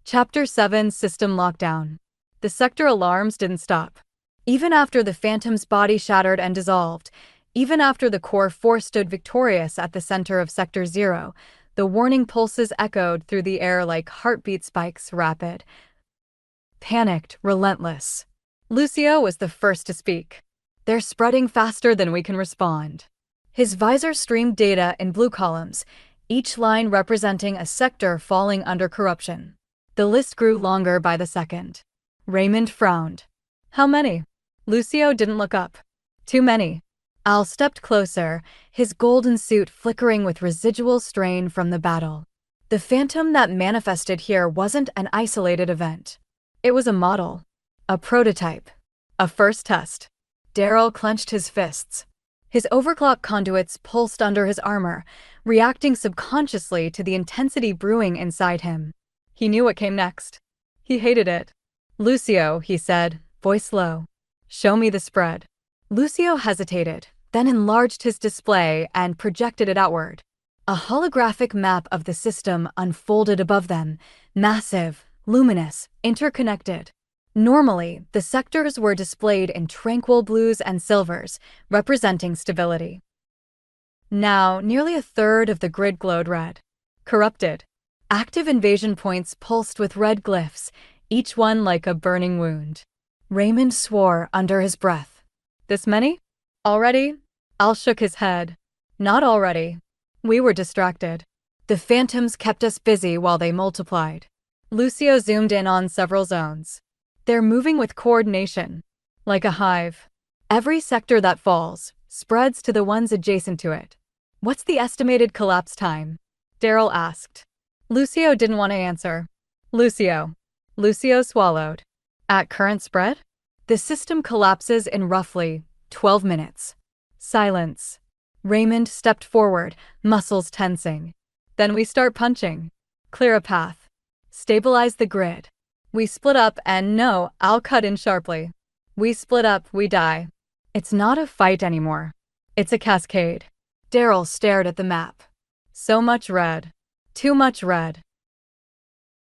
Chapter 7 System Lockdown. The sector alarms didn't stop. Even after the Phantom's body shattered and dissolved, even after the core force stood victorious at the center of Sector 0, the warning pulses echoed through the air like heartbeat spikes, rapid, panicked, relentless. Lucio was the first to speak. "They're spreading faster than we can respond." His visor streamed data in blue columns, each line representing a sector falling under corruption. The list grew longer by the second. Raymond frowned. "How many?" Lucio didn't look up. "Too many." Al stepped closer, his golden suit flickering with residual strain from the battle. The phantom that manifested here wasn't an isolated event. It was a model, a prototype, a first test. Darrell clenched his fists. His overclock conduits pulsed under his armor, reacting subconsciously to the intensity brewing inside him. He knew what came next. He hated it. "Lucio," he said, voice low. "Show me the spread." Lucio hesitated, then enlarged his display and projected it outward. A holographic map of the system unfolded above them, massive, luminous, interconnected. Normally, the sectors were displayed in tranquil blues and silvers, representing stability. Now, nearly a third of the grid glowed red. Corrupted. Active invasion points pulsed with red glyphs, each one like a burning wound. Raymond swore under his breath. "This many? Already?" Al shook his head. "Not already. We were distracted. The phantoms kept us busy while they multiplied." Lucio zoomed in on several zones. "They're moving with coordination, like a hive. Every sector that falls spreads to the ones adjacent to it." "What's the estimated collapse time?" Darrell asked. Lucio didn't want to answer. Lucio swallowed. "At current spread? The system collapses in roughly 12 minutes. Silence. Raymond stepped forward, muscles tensing. "Then we start punching. Clear a path. Stabilize the grid. We split up and no," I'll cut in sharply. "We split up, we die. It's not a fight anymore. It's a cascade." Darrell stared at the map. So much red. Too much red.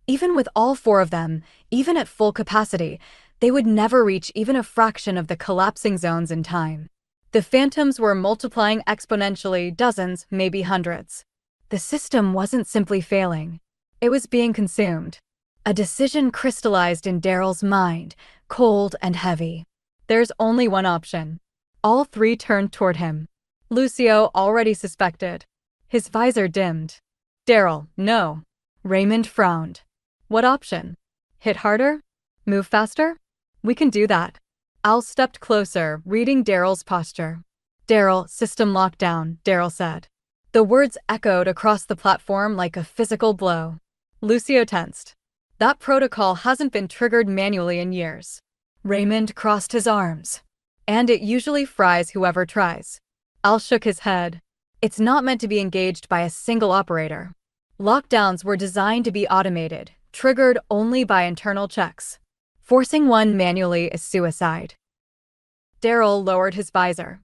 Even with all four of them, even at full capacity, they would never reach even a fraction of the collapsing zones in time. The phantoms were multiplying exponentially, dozens, maybe hundreds. The system wasn't simply failing. It was being consumed. A decision crystallized in Darrell's mind, cold and heavy. There's only one option. All three turned toward him. Lucio already suspected. His visor dimmed. "Darrell, no." Raymond frowned. "What option? Hit harder? Move faster? We can do that." Al stepped closer, reading Darrell's posture. "Darrell, system lockdown," Darrell said. The words echoed across the platform like a physical blow. Lucio tensed. "That protocol hasn't been triggered manually in years." Raymond crossed his arms. "And it usually fries whoever tries." Al shook his head. "It's not meant to be engaged by a single operator. Lockdowns were designed to be automated, triggered only by internal checks. Forcing one manually is suicide." Darrell lowered his visor.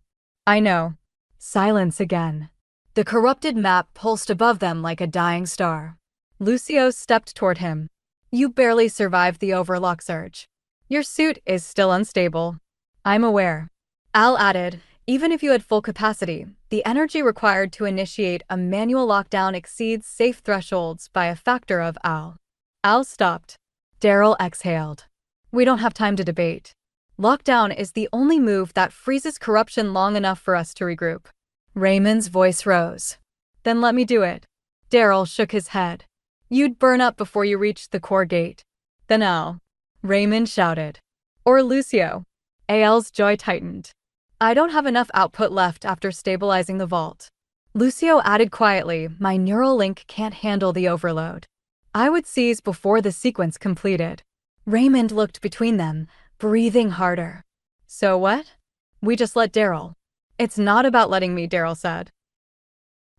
"I know." Silence again. The corrupted map pulsed above them like a dying star. Lucio stepped toward him. "You barely survived the overlock surge. Your suit is still unstable." "I'm aware." Al added, "Even if you had full capacity, the energy required to initiate a manual lockdown exceeds safe thresholds by a factor of Al." Al stopped. Darrell exhaled. "We don't have time to debate. Lockdown is the only move that freezes corruption long enough for us to regroup." Raymond's voice rose. "Then let me do it." Darrell shook his head. "You'd burn up before you reached the core gate." "Then Al." Raymond shouted. "Or Lucio." Al's jaw tightened. "I don't have enough output left after stabilizing the vault." Lucio added quietly, "My neural link can't handle the overload. I would seize before the sequence completed." Raymond looked between them, breathing harder. "So what? We just let Darrell." "It's not about letting me," Darrell said.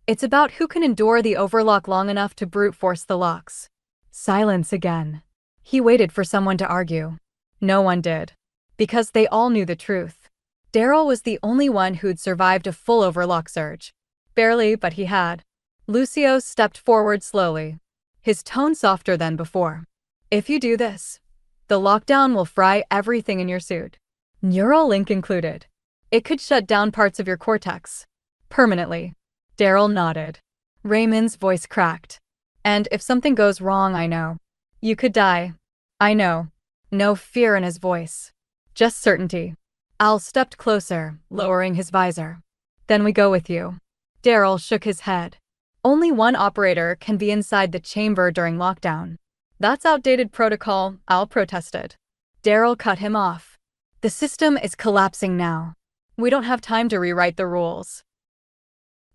"It's about who can endure the overlock long enough to brute force the locks." Silence again. He waited for someone to argue. No one did. Because they all knew the truth. Darrell was the only one who'd survived a full overlock surge. Barely, but he had. Lucio stepped forward slowly. His tone softer than before. If you do this, the lockdown will fry everything in your suit. Neural link included. It could shut down parts of your cortex. Permanently. Darrell nodded. Raymond's voice cracked. And if something goes wrong, I know. You could die. I know. No fear in his voice. Just certainty. Al stepped closer, lowering his visor. Then we go with you. Darrell shook his head. Only one operator can be inside the chamber during lockdown. That's outdated protocol, Al protested. Darrell cut him off. The system is collapsing now. We don't have time to rewrite the rules.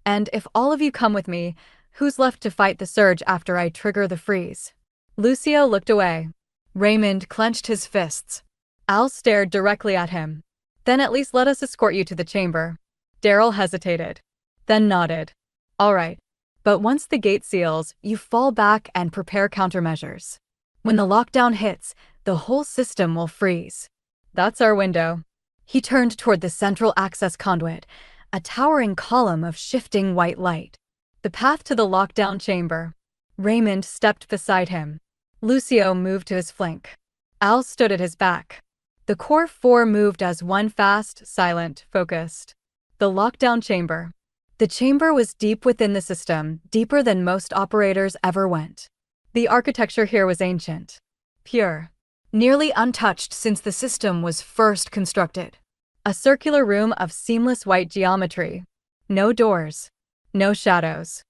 And if all of you come with me, who's left to fight the surge after I trigger the freeze? Lucio looked away. Raymond clenched his fists. Al stared directly at him. Then at least let us escort you to the chamber. Darrell hesitated. Then nodded. All right. But once the gate seals, you fall back and prepare countermeasures. When the lockdown hits, the whole system will freeze. That's our window. He turned toward the central access conduit, a towering column of shifting white light. The path to the lockdown chamber. Raymond stepped beside him. Lucio moved to his flank. Al stood at his back. The core four moved as one, fast, silent, focused. The lockdown chamber. The chamber was deep within the system, deeper than most operators ever went. The architecture here was ancient. Pure. Nearly untouched since the system was first constructed. A circular room of seamless white geometry. No doors. No shadows.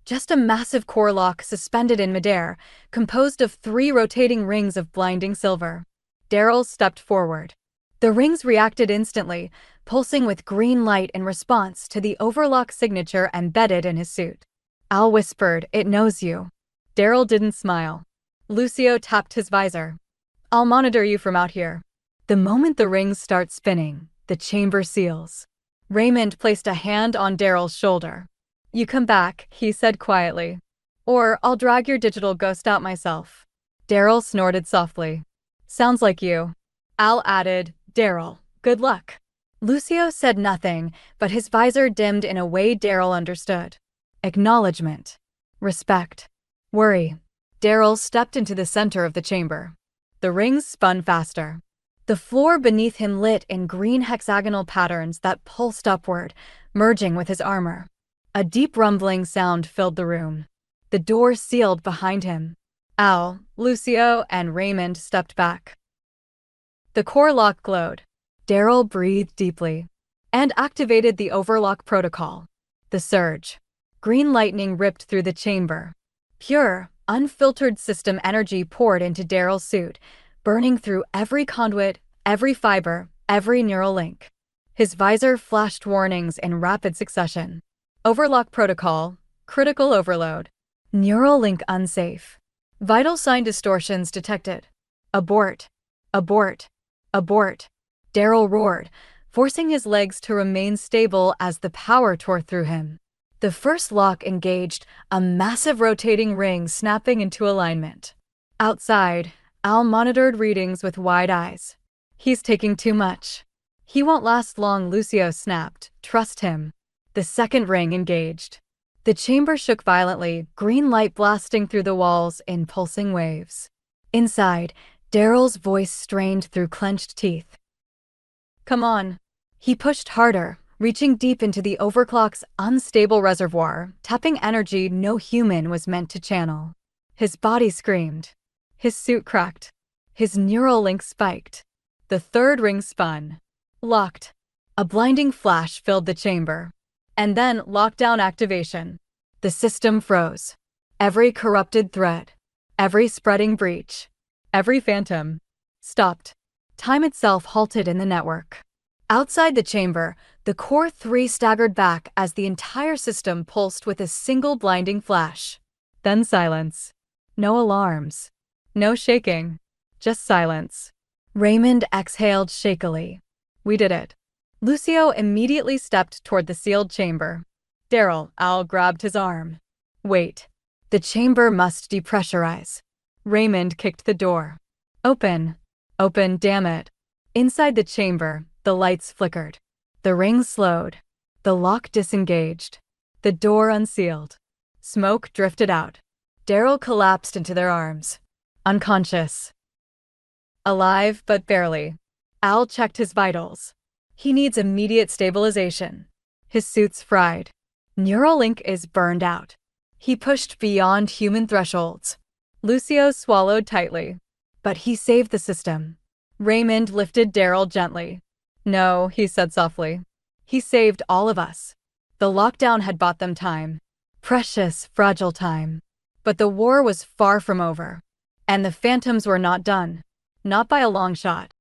Just a massive core lock suspended in midair, composed of 3 rotating rings of blinding silver. Darrell stepped forward. The rings reacted instantly, pulsing with green light in response to the overlock signature embedded in his suit. Al whispered, "It knows you." Darrell didn't smile. Lucio tapped his visor. "I'll monitor you from out here." The moment the rings start spinning, the chamber seals. Raymond placed a hand on Darrell's shoulder. "You come back," he said quietly. "Or I'll drag your digital ghost out myself." Darrell snorted softly. "Sounds like you." Al added, "Darrell, good luck." Lucio said nothing, but his visor dimmed in a way Darrell understood. Acknowledgement. Respect. Worry. Darrell stepped into the center of the chamber. The rings spun faster. The floor beneath him lit in green hexagonal patterns that pulsed upward, merging with his armor. A deep rumbling sound filled the room. The door sealed behind him. Al, Lucio, and Raymond stepped back. The core lock glowed. Darrell breathed deeply and activated the overlock protocol. The surge. Green lightning ripped through the chamber. Pure, unfiltered system energy poured into Darrell's suit, burning through every conduit, every fiber, every neural link. His visor flashed warnings in rapid succession. Overlock protocol, critical overload. Neural link unsafe. Vital sign distortions detected. Abort. Abort. Abort. Darrell roared, forcing his legs to remain stable as the power tore through him. The first lock engaged, a massive rotating ring snapping into alignment. Outside, Al monitored readings with wide eyes. "He's taking too much." "He won't last long," Lucio snapped. "Trust him." The second ring engaged. The chamber shook violently, green light blasting through the walls in pulsing waves. Inside, Darrell's voice strained through clenched teeth. "Come on." He pushed harder, reaching deep into the overclock's unstable reservoir, tapping energy no human was meant to channel. His body screamed. His suit cracked. His neural link spiked. The third ring spun. Locked. A blinding flash filled the chamber. And then lockdown activation. The system froze. Every corrupted thread. Every spreading breach. Every phantom. Stopped. Time itself halted in the network. Outside the chamber, the core 3 staggered back as the entire system pulsed with a single blinding flash. Then silence. No alarms. No shaking. Just silence. Raymond exhaled shakily. "We did it." Lucio immediately stepped toward the sealed chamber. "Darrell," Al grabbed his arm. "Wait. The chamber must depressurize." Raymond kicked the door. "Open. Open, damn it." Inside the chamber, the lights flickered. The rings slowed. The lock disengaged. The door unsealed. Smoke drifted out. Darrell collapsed into their arms. Unconscious. Alive, but barely. Al checked his vitals. He needs immediate stabilization. His suit's fried. Neuralink is burned out. He pushed beyond human thresholds. Lucio swallowed tightly. But he saved the system. Raymond lifted Darrell gently. No, he said softly. He saved all of us. The lockdown had bought them time. Precious, fragile time. But the war was far from over. And the Phantoms were not done. Not by a long shot.